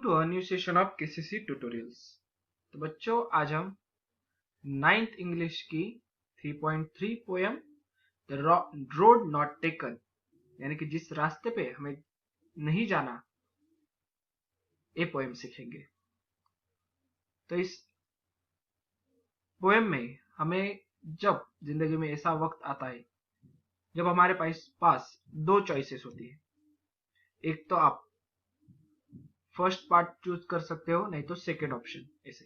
To a new session of KCC tutorials. तो बच्चों, आज हम 9th इंग्लिश की 3.3 poem the road not taken, यानी कि जिस रास्ते पे हमें नहीं जाना, ये पोएम सीखेंगे। तो इस पोएम में हमें जब जिंदगी में ऐसा वक्त आता है जब हमारे पास दो चॉइसेस होती है, एक तो आप फर्स्ट पार्ट चूज कर सकते हो, नहीं तो सेकेंड ऑप्शन। ऐसे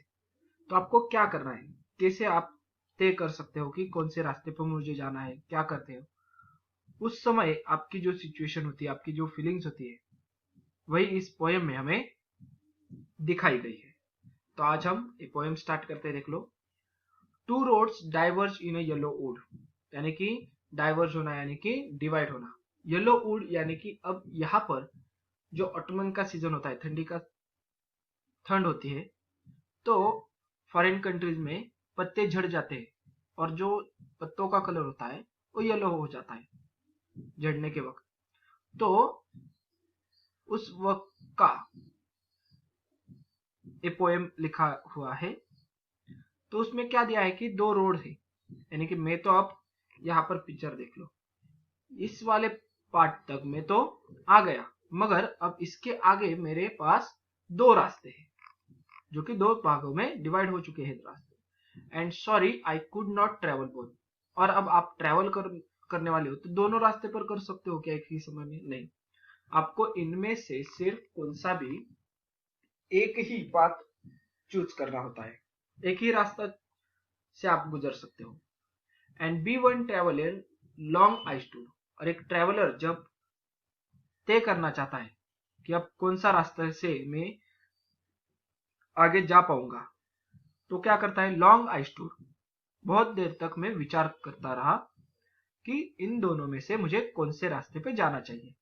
तो आपको क्या करना है, कैसे आप तय कर सकते हो कि कौन से रास्ते पर मुझे जाना है, क्या करते हो। उस समय आपकी जो सिचुएशन होती है, आपकी जो फीलिंग्स होती है, वही इस पोएम में हमें दिखाई गई है। तो आज हम ये पोएम स्टार्ट करते हैं। देख लो, two roads diverge in a yellow would, यानी कि डाइवर्ज होना यानी कि डिवाइड होना। येलो वुड यानी कि अब यहाँ पर जो ऑटमन का सीजन होता है, ठंड होती है, तो फॉरेन कंट्रीज में पत्ते झड़ जाते हैं और जो पत्तों का कलर होता है वो येलो हो जाता है झड़ने के वक्त। तो उस वक्त का ये पोएम लिखा हुआ है। तो उसमें क्या दिया है कि दो रोड है, यानी कि मैं तो अब यहाँ पर पिक्चर देख लो, इस वाले पार्ट तक मैं तो आ गया, मगर अब इसके आगे मेरे पास दो रास्ते हैं जो कि दो भागों में डिवाइड हो चुके हैं रास्ते। And sorry I could not travel both. और अब आप ट्रेवल करने वाले हो तो दोनों रास्ते पर कर सकते हो क्या एक ही समय में? नहीं, आपको इनमें से सिर्फ कौन सा भी एक ही पाथ चूज करना होता है, एक ही रास्ता से आप गुजर सकते हो। And be one traveller long I stood, और एक ट्रेवलर जब तय करना चाहता है कि अब कौन सा रास्ते से मैं आगे जा पाऊंगा, तो क्या करता है, लॉन्ग आई स्टूड, बहुत देर तक मैं विचार करता रहा कि इन दोनों में से मुझे कौन से रास्ते पे जाना चाहिए।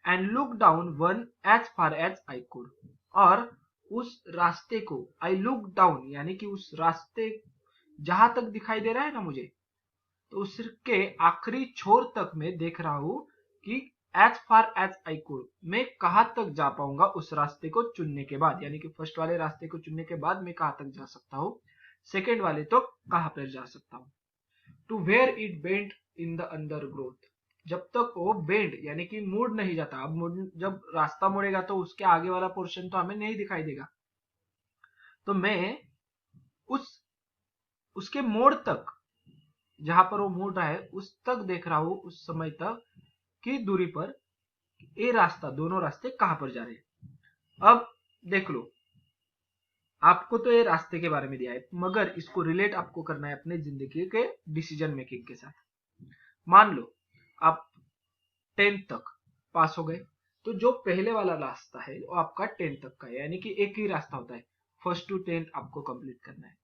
And look down one as far as I could, और उस रास्ते को, आई लुक डाउन यानी कि उस रास्ते जहां तक दिखाई दे रहा है ना मुझे, तो उसके आखिरी छोर तक मैं देख रहा हूं कि as far as I could, मैं कहां तक जा पाऊंगा उस रास्ते को चुनने के बाद। यानी कि फर्स्ट वाले रास्ते को चुनने के बाद मैं कहां तक जा सकता हूं, सेकेंड वाले तो कहां पर जा सकता हूं। To where it bent in the undergrowth, जब तक वो बेंड यानी कि मुड़ नहीं जाता। अब जब रास्ता मुड़ेगा तो उसके आगे वाला पोर्शन तो हमें नहीं दिखाई देगा, तो मैं उसके मोड़ तक, जहां पर वो मुड़ रहा है उस तक देख रहा हूं, उस समय तक की दूरी पर ये रास्ता, दोनों रास्ते कहां पर जा रहे हैं। अब देख लो, आपको तो ये रास्ते के बारे में दिया है, मगर इसको रिलेट आपको करना है अपने जिंदगी के डिसीजन मेकिंग के साथ। मान लो आप 10th तक पास हो गए, तो जो पहले वाला रास्ता है वो आपका 10th तक का है, यानी कि एक ही रास्ता होता है, फर्स्ट टू 10th आपको कंप्लीट करना है।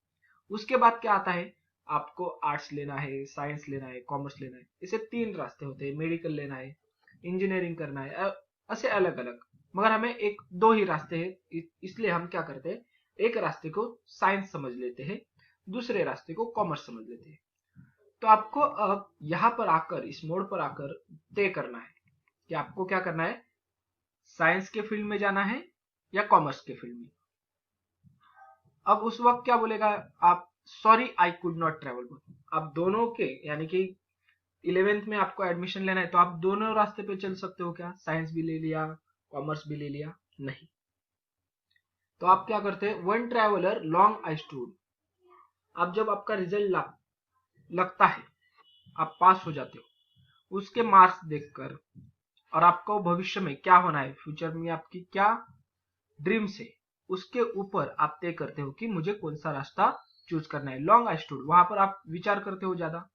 उसके बाद क्या आता है, आपको आर्ट्स लेना है, साइंस लेना है, कॉमर्स लेना है, इसे 3 रास्ते होते हैं। मेडिकल लेना है, इंजीनियरिंग करना है, ऐसे अलग अलग, मगर हमें एक दो ही रास्ते हैं, इसलिए हम क्या करते हैं, एक रास्ते को साइंस समझ लेते हैं, दूसरे रास्ते को कॉमर्स समझ लेते हैं। तो आपको अब यहाँ पर आकर, इस मोड़ पर आकर तय करना है कि आपको क्या करना है, साइंस के फील्ड में जाना है या कॉमर्स के फील्ड में। अब उस वक्त क्या बोलेगा आप, sorry I could not travel. आप दोनों के, यानी कि 11th में आपको एडमिशन लेना है तो आप दोनों रास्ते पे चल सकते हो क्या, साइंस भी ले लिया, कॉमर्स भी ले लिया? नहीं। तो आप क्या करते हैं, one traveller long I stood. अब जब आपका रिजल्ट लगता है, आप पास हो जाते हो, उसके मार्क्स देखकर, और आपको भविष्य में क्या होना है, फ्यूचर में आपकी क्या ड्रीम्स है, उसके ऊपर आप तय करते हो कि मुझे कौन सा रास्ता चूज करना है। लॉन्ग आई स्टूड, वहां पर आप विचार करते हो ज्यादा।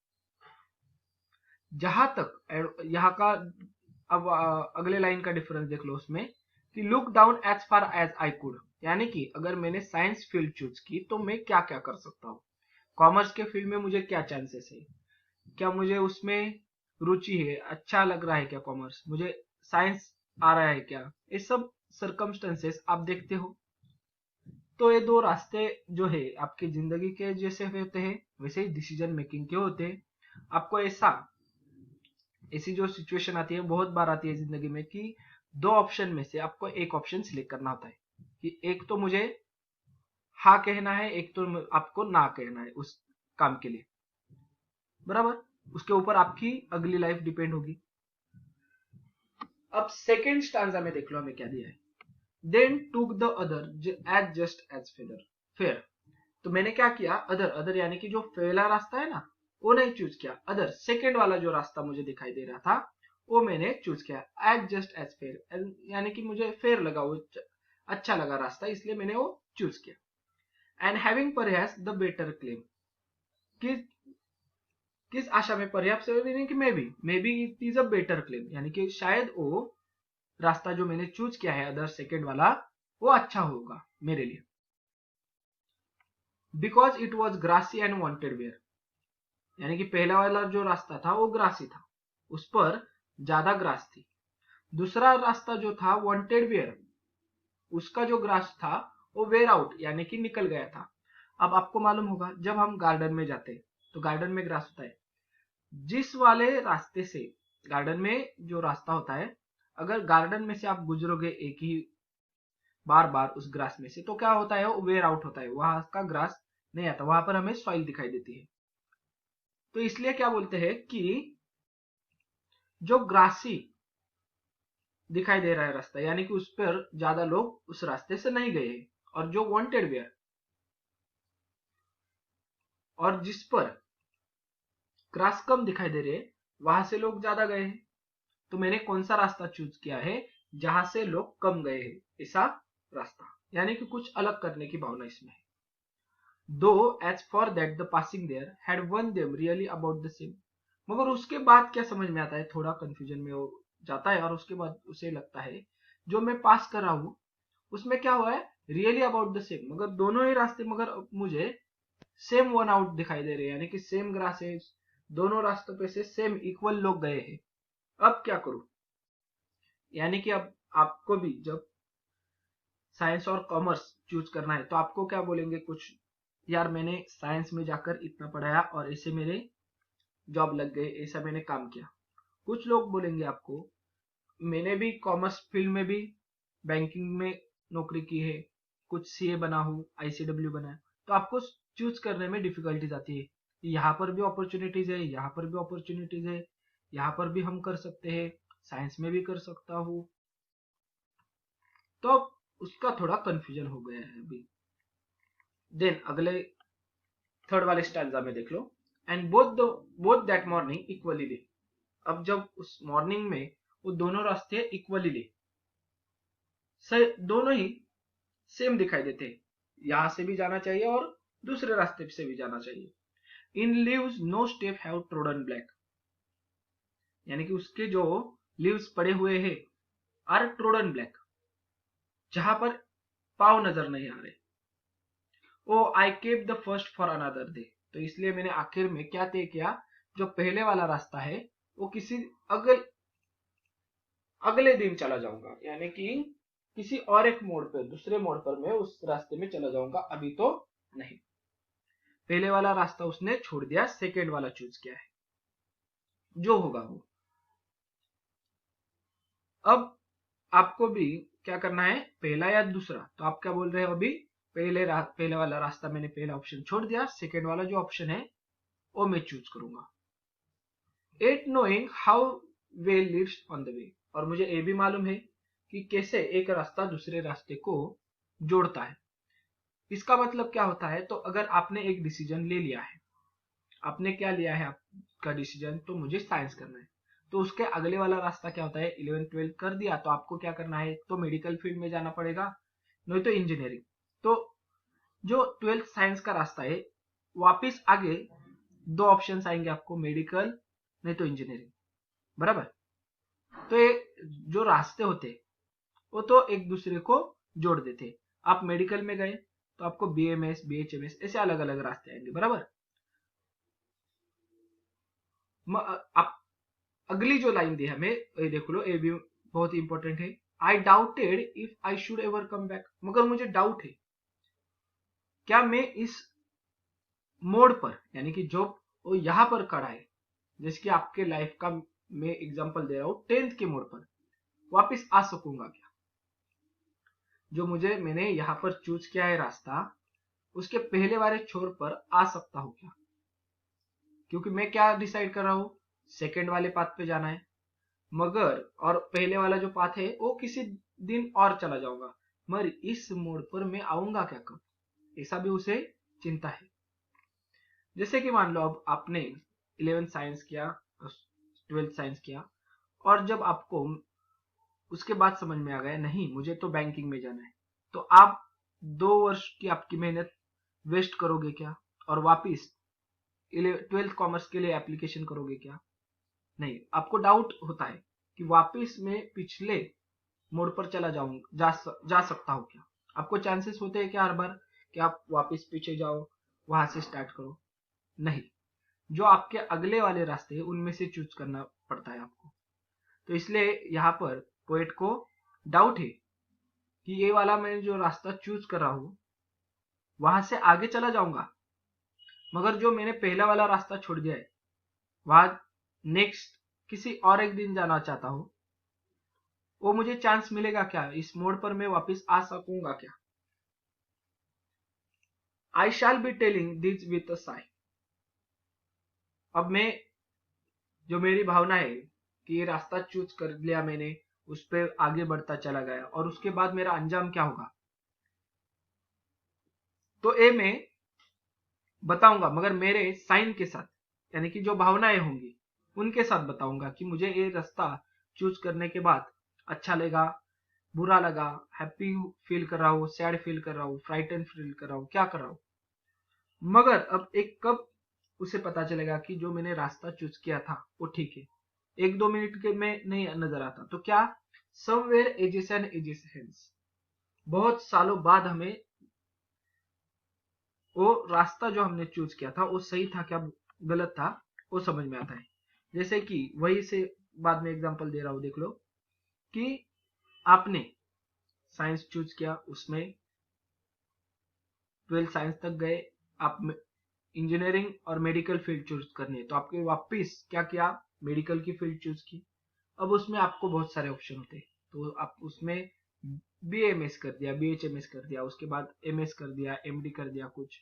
जहां तक यहाँ का, अब अगले लाइन का डिफरेंस देख लो उसमें, कि look down as far as I could, यानी कि अगर मैंने साइंस फील्ड चूज की तो मैं क्या क्या कर सकता हूँ, कॉमर्स के फील्ड में मुझे क्या चांसेस है, क्या मुझे उसमें रुचि है, अच्छा लग रहा है क्या कॉमर्स, मुझे साइंस आ रहा है क्या, ये सब सर्कमस्टेंसेस आप देखते हो। तो ये दो रास्ते जो है आपकी जिंदगी के जैसे होते हैं, वैसे ही डिसीजन मेकिंग के होते हैं। आपको ऐसी जो सिचुएशन आती है, बहुत बार आती है जिंदगी में, कि दो ऑप्शन में से आपको एक ऑप्शन सिलेक्ट करना होता है। कि एक तो मुझे हाँ कहना है, एक तो आपको ना कहना है उस काम के लिए, बराबर। उसके ऊपर आपकी अगली लाइफ डिपेंड होगी। अब सेकेंड स्टांजा में देख लो हमें क्या दिया है। Then took the other as just as fair. तो मैंने क्या किया, अदर यानी कि जो पहला रास्ता है ना वो नहीं चूज किया, अदर सेकेंड वाला जो रास्ता मुझे दिखाई दे रहा था वो मैंने चूज किया, एज जस्ट एज फेयर, यानी कि मुझे फेयर लगा, वो अच्छा लगा रास्ता, इसलिए मैंने वो चूज किया। And having perhaps the better claim, किस आशा में, पर्याप्त यानी कि may be it is a better claim, यानी कि शायद वो रास्ता जो मैंने चूज किया है अदर सेकेंड वाला वो अच्छा होगा मेरे लिए। Because it was grassy and wanted wear, यानी कि पहला वाला जो रास्ता था वो ग्रासी था, उस पर ज्यादा ग्रास थी। दूसरा रास्ता जो था वॉन्टेड वेयर, उसका जो ग्रास था वो वेयर आउट यानी कि निकल गया था। अब आपको मालूम होगा जब हम गार्डन में जाते हैं तो गार्डन में ग्रास होता है, जिस वाले रास्ते से गार्डन में जो रास्ता होता है, अगर गार्डन में से आप गुजरोगे एक ही बार बार उस ग्रास में से तो क्या होता है, वो वेयर आउट होता है, वहां का ग्रास नहीं आता, वहां पर हमें सॉइल दिखाई देती है। तो इसलिए क्या बोलते हैं कि जो ग्रासी दिखाई दे रहा है रास्ता, यानी कि उस पर ज्यादा लोग उस रास्ते से नहीं गए हैं, और जो वांटेड वेयर और जिस पर ग्रास कम दिखाई दे रहे हैं वहां से लोग ज्यादा गए हैं। तो मैंने कौन सा रास्ता चूज किया है, जहां से लोग कम गए हैं, ऐसा रास्ता, यानी कि कुछ अलग करने की भावना इसमें है। Though as for that the passing there had worn them really about the same, मगर उसके बाद क्या समझ में आता है, थोड़ा कंफ्यूजन में हो जाता है, और उसके बाद उसे लगता है जो मैं पास कर रहा हूं उसमें क्या हुआ है, रियली अबाउट द सेम, मगर दोनों ही रास्ते मगर मुझे सेम वन आउट दिखाई दे रहे हैं, यानी कि सेम ग्रासेस, दोनों रास्तों पे से सेम इक्वल लोग गए हैं। अब क्या करूं, यानी कि अब आपको भी जब साइंस और कॉमर्स चूज करना है तो आपको क्या बोलेंगे, कुछ यार मैंने साइंस में जाकर इतना पढ़ाया और ऐसे मेरे जॉब लग गए, ऐसा मैंने काम किया। कुछ लोग बोलेंगे आपको मैंने भी कॉमर्स फील्ड में भी बैंकिंग में नौकरी की है, कुछ सीए बना हूँ, आईसीडब्ल्यू बना है, तो आपको चूज करने में डिफिकल्टीज आती है, यहाँ पर भी अपॉर्चुनिटीज है, यहाँ पर भी अपॉर्चुनिटीज है, यहाँ पर भी हम कर सकते हैं, साइंस में भी कर सकता हूँ, तो उसका थोड़ा कंफ्यूजन हो गया है अभी। देन अगले थर्ड वाले स्टैंजा में देख लो, and both that morning equally lay. अब जब उस मॉर्निंग में वो दोनों रास्ते इक्वली ले, दोनों ही सेम दिखाई देते, यहां से भी जाना चाहिए और दूसरे रास्ते से भी जाना चाहिए। In leaves no step have trodden black, यानी कि उसके जो लीव्स पड़े हुए हैं आर ट्रोडन ब्लैक, जहां पर पाव नजर नहीं आ रहे। Oh I kept the first for another day, तो इसलिए मैंने आखिर में क्या तय किया, जो पहले वाला रास्ता है वो किसी अगले दिन चला जाऊंगा, यानी कि किसी और एक मोड़ पर, दूसरे मोड़ पर मैं उस रास्ते में चला जाऊंगा, अभी तो नहीं। पहले वाला रास्ता उसने छोड़ दिया, सेकेंड वाला चूज किया है, जो होगा वो। अब आपको भी क्या करना है, पहला या दूसरा, तो आप क्या बोल रहे हो अभी, पहले वाला रास्ता मैंने पहला ऑप्शन छोड़ दिया, सेकेंड वाला जो ऑप्शन है वो मैं चूज करूंगा। At knowing how way leads on the way, और मुझे ये भी मालूम है कि कैसे एक रास्ता दूसरे रास्ते को जोड़ता है। इसका मतलब क्या होता है, तो अगर आपने एक डिसीजन ले लिया है, आपने क्या लिया है आपका डिसीजन, तो मुझे साइंस करना है, तो उसके अगले वाला रास्ता क्या होता है, 11th-12th कर दिया तो आपको क्या करना है, तो मेडिकल फील्ड में जाना पड़ेगा, नहीं तो इंजीनियरिंग। तो जो 12th साइंस का रास्ता है वापिस आगे दो ऑप्शन आएंगे आपको, मेडिकल नहीं तो इंजीनियरिंग, बराबर। तो ये जो रास्ते होते वो तो एक दूसरे को जोड़ देते, आप मेडिकल में गए तो आपको बीएमएस बीएचएमएस ऐसे अलग अलग रास्ते आएंगे, बराबर। आप अगली जो लाइन दी है हमें, ये देख लो, ये भी बहुत इंपॉर्टेंट है। आई doubted if I should ever come back, मगर मुझे डाउट है क्या मैं इस मोड़ पर, यानी कि जो वो यहां पर खड़ा है, जैसे कि आपके लाइफ का मैं एग्जांपल दे रहा हूं, 10th के मोड़ पर वापस आ सकूंगा क्या। जो मैंने यहाँ पर चूज किया है रास्ता, उसके पहले वाले छोर पर आ सकता हूँ क्या? क्योंकि मैं क्या डिसाइड कर रहा हूँ, सेकंड वाले पाथ पे जाना है, मगर और पहले वाला जो पाथ है वो किसी दिन और चला जाऊंगा, मगर इस मोड़ पर मैं आऊंगा क्या कब, ऐसा भी उसे चिंता है। जैसे कि मान लो अब आपने 11th साइंस किया, 12th साइंस किया, और जब आपको उसके बाद समझ में आ गया नहीं मुझे तो बैंकिंग में जाना है, तो आप 2 वर्ष की आपकी मेहनत वेस्ट करोगे क्या, और वापिस 12th कॉमर्स के लिए एप्लीकेशन करोगे क्या? नहीं, आपको डाउट होता है कि वापिस मैं पिछले मोड़ पर चला जाऊंगा, जा सकता हूँ क्या? आपको चांसेस होते हैं क्या हर बार कि आप वापिस पीछे जाओ, वहां से स्टार्ट करो? नहीं, जो आपके अगले वाले रास्ते हैं उनमें से चूज करना पड़ता है आपको। तो इसलिए यहाँ पर पोएट को डाउट है कि ये वाला मैं जो रास्ता चूज कर रहा हूं वहां से आगे चला जाऊंगा, मगर जो मैंने पहला वाला रास्ता छोड़ दिया है वहां नेक्स्ट किसी और एक दिन जाना चाहता हूं, वो मुझे चांस मिलेगा क्या? इस मोड़ पर मैं वापस आ सकूंगा क्या? I shall be telling this with a sigh. अब मैं जो मेरी भावना है कि ये रास्ता चूज कर लिया मैंने, उस पर आगे बढ़ता चला गया, और उसके बाद मेरा अंजाम क्या होगा, तो ये मैं बताऊंगा, मगर मेरे साइन के साथ, यानी कि जो भावनाएं होंगी उनके साथ बताऊंगा कि मुझे ये रास्ता चूज करने के बाद अच्छा लगा, बुरा लगा, हैप्पी फील कर रहा हूँ, सैड फील कर रहा हूँ, फ्राइटन फील कर रहा हूँ, क्या कर रहा हूँ। मगर अब एक कब उसे पता चलेगा कि जो मैंने रास्ता चूज किया था वो ठीक है, 1-2 मिनट के में नहीं नजर आता, तो क्या somewhere ages and ages hence, बहुत सालों बाद हमें वो रास्ता जो हमने चूज किया था वो सही था क्या गलत था वो समझ में आता है। जैसे कि वही से बाद में एग्जांपल दे रहा हूं, देख लो कि आपने साइंस चूज किया, उसमें 12th साइंस तक गए, आप इंजीनियरिंग और मेडिकल फील्ड चूज करनी है, तो आपके वापिस क्या किया, मेडिकल की फील्ड चूज की। अब उसमें आपको बहुत सारे ऑप्शन होते हैं, तो आप उसमें BAMS कर दिया, BHMS कर दिया, उसके बाद MS कर दिया, MD कर दिया, कुछ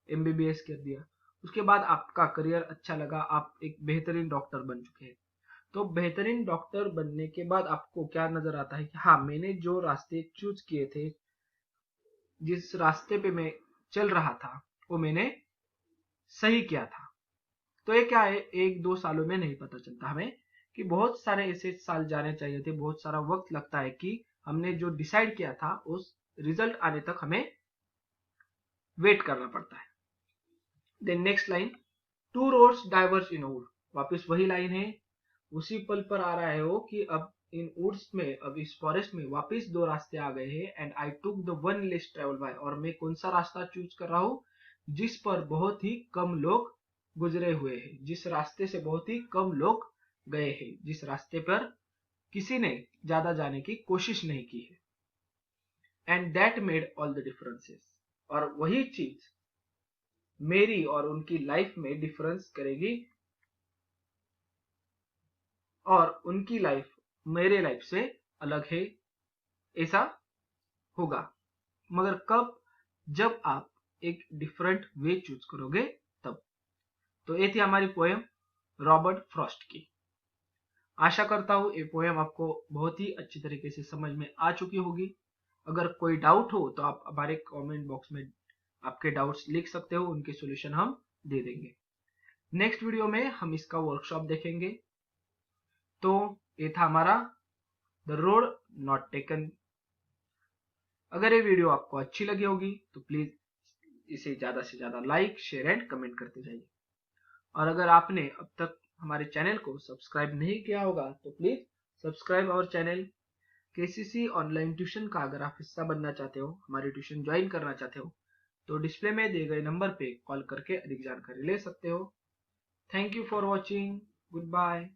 MBBS कर दिया, उसके बाद आपका करियर अच्छा लगा, आप एक बेहतरीन डॉक्टर बन चुके हैं। तो बेहतरीन डॉक्टर बनने के बाद आपको क्या नजर आता है कि हाँ मैंने जो रास्ते चूज किए थे, जिस रास्ते पे मैं चल रहा था वो मैंने सही किया था। तो ये क्या है, 1-2 सालों में नहीं पता चलता हमें, कि बहुत सारे ऐसे साल जाने चाहिए थे, बहुत सारा वक्त लगता है कि हमने जो डिसाइड किया था उस रिजल्ट आने तक हमें वेट करना पड़ता है। Then next line, two roads diverged in wood, वापस वही लाइन है, उसी पल पर आ रहा है वो कि अब इन वुड्स में, अब इस फॉरेस्ट में वापस 2 रास्ते आ गए हैं, and I took the one less travel by, और मैं कौन सा रास्ता चूज कर रहा हूँ जिस पर बहुत ही कम लोग गुजरे हुए हैं, जिस रास्ते से बहुत ही कम लोग गए हैं, जिस रास्ते पर किसी ने ज्यादा जाने की कोशिश नहीं की है, and that made all the differences, और वही चीज मेरी और उनकी लाइफ में डिफरेंस करेगी, और उनकी लाइफ मेरे लाइफ से अलग है, ऐसा होगा, मगर कब, जब आप एक डिफरेंट वे चूज करोगे तब। तो ये थी हमारी पोएम रॉबर्ट फ्रॉस्ट की। आशा करता हूं ये पोएम आपको बहुत ही अच्छी तरीके से समझ में आ चुकी होगी। अगर कोई डाउट हो तो आप हमारे कमेंट बॉक्स में आपके डाउट्स लिख सकते हो, उनके सॉल्यूशन हम दे देंगे। नेक्स्ट वीडियो में हम इसका वर्कशॉप देखेंगे। तो ये था हमारा द रोड नॉट टेकन। अगर ये वीडियो आपको अच्छी लगी होगी तो प्लीज इसे ज्यादा से ज्यादा लाइक, शेयर एंड कमेंट करते जाइए। और अगर आपने अब तक हमारे चैनल को सब्सक्राइब नहीं किया होगा तो please subscribe our channel. KCC online tuition का अगर आप हिस्सा बनना चाहते हो, हमारी ट्यूशन ज्वाइन करना चाहते हो, तो डिस्प्ले में दिए गए नंबर पे कॉल करके अधिक जानकारी ले सकते हो। Thank you for watching, good bye.